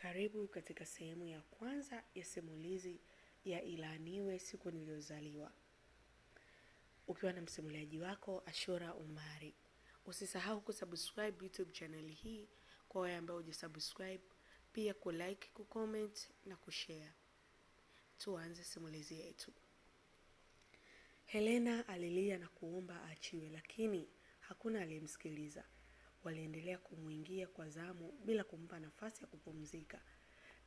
Karibu katika sehemu ya kwanza ya simulizi ya Ilaaniwe Siku Niliyozaliwa. Ukiwa na msimuliaji wako Ashura Umari. Usisahau kusubscribe YouTube channel hii kwa wale ambao hujasubscribe, pia kulike, kucomment na kushare. Tuanze simulizi yetu. Helena alilia na kuomba aachiwe, lakini hakuna aliyemsikiliza. Waliendelea kumuingia kwa zamu bila kumpa nafasi ya kupumzika.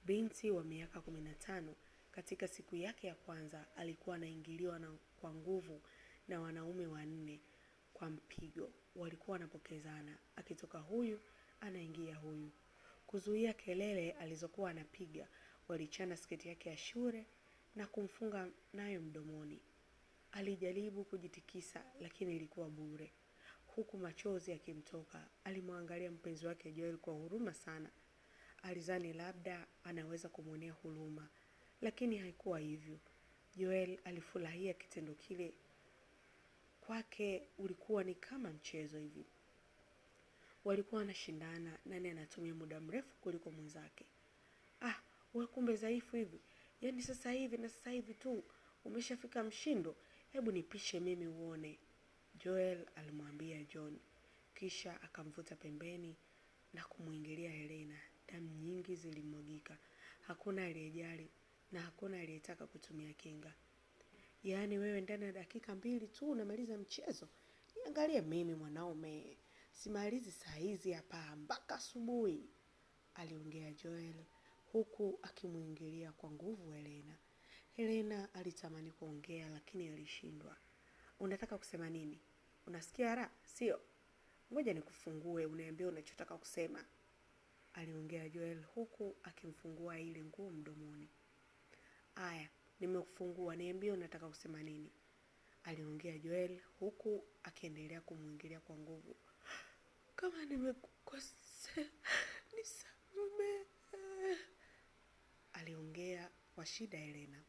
Binti wa miaka 15 katika siku yake ya kwanza alikuwa anaingiliwa kwa nguvu na wanaume 4 kwa mpigo. Walikuwa wanapokezana, akitoka huyu anaingia huyu. Kuzuia kelele alizokuwa anapiga, walichana sketi yake ya shule na kumfunga nayo mdomoni. Alijaribu kujitikisa lakini ilikuwa bure. Huku machozi yakimtoka, alimwangalia mpenzi wake Joel kwa huruma sana. Alizani labda anaweza kumwonea huruma, lakini haikuwa hivyo. Joel alifurahia kitendo kile. Kwake ulikuwa ni kama mchezo hivi. Walikuwa wanashindana nani anatumia muda mrefu kuliko mwenzake. Wewe kumbe dhaifu hivi. Yaani sasa hivi tu umeshafika mshindo. Hebu nipishe mimi uone, Joel alimwambia John. Kisha akamvuta pembeni na kumuingilia Helena. Damu nyingi zilimwagika. Hakuna aliyejali na hakuna aliyetaka kutumia kinga. Yaani wewe ndani ya dakika 2 tu unamaliza mchezo? Niangalie mimi mwanaume. Simalizi saa hizi hapa mpaka asubuhi, aliongea Joel huku akimuingilia kwa nguvu Helena. Helena alitamani kuongea lakini alishindwa. Unataka kusema nini? Unasikia raha, sio? Ngoja nikufungue uniambie unachotaka kusema, aliongea Joel huku akimfungua ile nguo mdomoni. Aya, nimekufungua, niambie unataka kusema nini, aliongea Joel huku akiendelea kumuingilia kwa nguvu. Kama nimekukosea nisamehe, aliongea kwa shida Helena.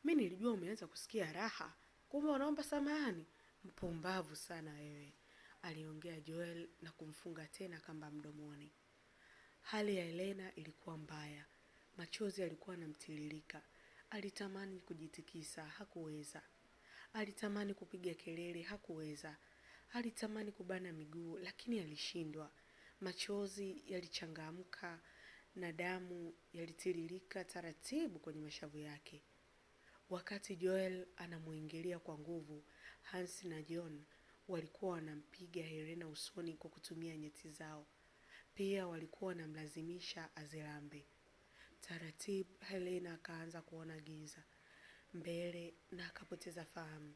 Mimi nilijua umeanza kusikia raha, kumbe unaomba samahani. Mpumbavu sana wewe, aliongea Joel na kumfunga tena kamba mdomoni. Hali ya Helena ilikuwa mbaya. Machozi yalikuwa yanamtiririka. Alitamani kujitikisa, hakuweza. Alitamani kupiga kelele, hakuweza. Alitamani kubana miguu, lakini alishindwa. Machozi yalichangamka na damu yalitiririka taratibu kwenye mashavu yake. Wakati Joel anamuingilia kwa nguvu, Hans na John walikuwa wanampiga Helena usoni kwa kutumia nyeti zao. Pia walikuwa wanamlazimisha azilambe. Taratibu Helena akaanza kuona giza mbele na akapoteza fahamu.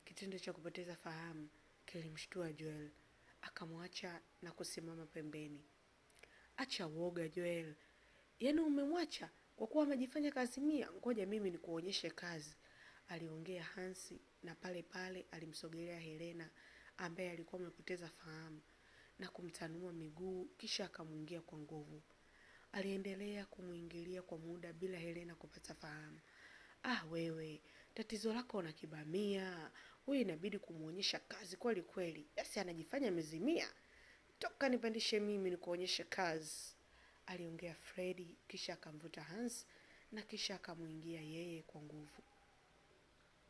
Kitendo cha kupoteza fahamu kilimshtua Joel. Akamwacha na kusimama pembeni. Acha uoga Joel. Yaani umemwacha kwa kuwa amejifanya kazimia? Ngoja mimi nikuonyeshe kazi, aliongea Hansi, na pale pale alimsogelea Helena ambaye alikuwa amepoteza fahamu na kumtanua miguu, kisha akamuingia kwa nguvu. Aliendelea kumuingilia kwa muda bila Helena kupata fahamu. Wewe, tatizo lako unakibamia. Huyu inabidi kumuonyesha kazi kweli kweli. Yasi anajifanya amezimia. Toka nipandishe mimi nikuonyeshe kazi, aliongea Freddy, kisha akamvuta Hans na kisha akamuingia yeye kwa nguvu.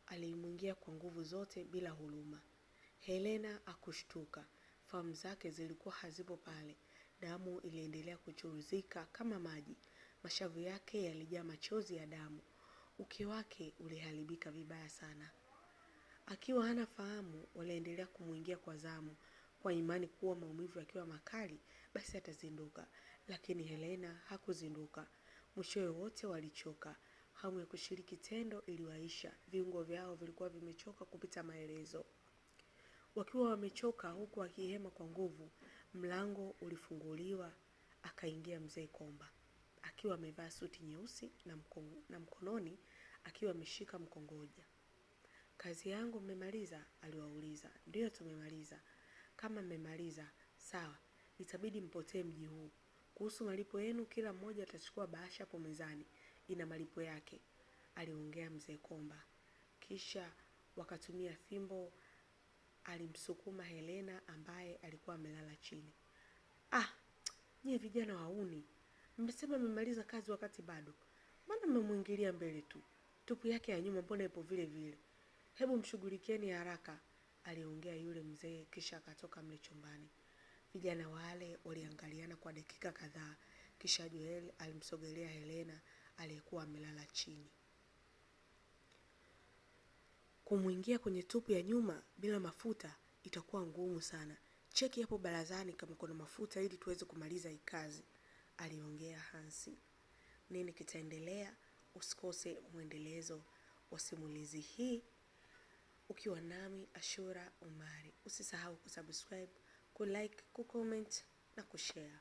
Alimuingia kwa nguvu zote bila huruma. Helena akushtuka. Fahamu zake zilikuwa hazipo pale. Damu iliendelea kuchuruzika kama maji. Mashavu yake yalijaa machozi ya damu. Uke wake uliharibika vibaya sana. Akiwa hana fahamu, waliendelea kumuingia kwa zamu, kwa imani kuwa maumivu yakiwa makali basi atazinduka, lakini Helena hakuzinduka. Mwishowe wote walichoka. Hamu ya kushiriki tendo iliwaisha. Viungo vyao vilikuwa vimechoka kupita maelezo. Wakiwa wamechoka huku wakihema kwa nguvu, mlango ulifunguliwa. Akaingia mzee Komba akiwa amevaa suti nyeusi na mkononi akiwa ameshika mkongoja. Kazi yangu mmemaliza? Aliwauliza. Ndio tumemaliza. Kama mmemaliza, sawa. Itabidi mpotee mji huu. Kuhusu malipo yenu, kila mmoja atachukua bahasha hapo mezani. Ina malipo yake, aliongea mzee Komba. Kisha wakatumia fimbo. Alimsukuma Helena ambaye alikuwa amelala chini. Nyie vijana wauni. Mmesema mmemaliza kazi wakati bado. Mbona mmemwingilia mbele tu? Tupu yake ya nyuma mbona ipo vile vile? Hebu mshughulikieni haraka, aliongea yule mzee kisha akatoka mle chumbani. Vijana wale waliangaliana kwa dakika kadhaa, kisha Joel alimsogelea Helena aliyekuwa amelala chini. Kumuingia kwenye tupu ya nyuma bila mafuta itakuwa ngumu sana. Cheki hapo barazani kama kuna mafuta ili tuweze kumaliza hii kazi, aliongea Hansi. Nini kitaendelea? Usikose muendelezo wa simulizi hii ukiwa nami Ashura Omari. Usisahau kusubscribe, kulike, kucomment na kushare.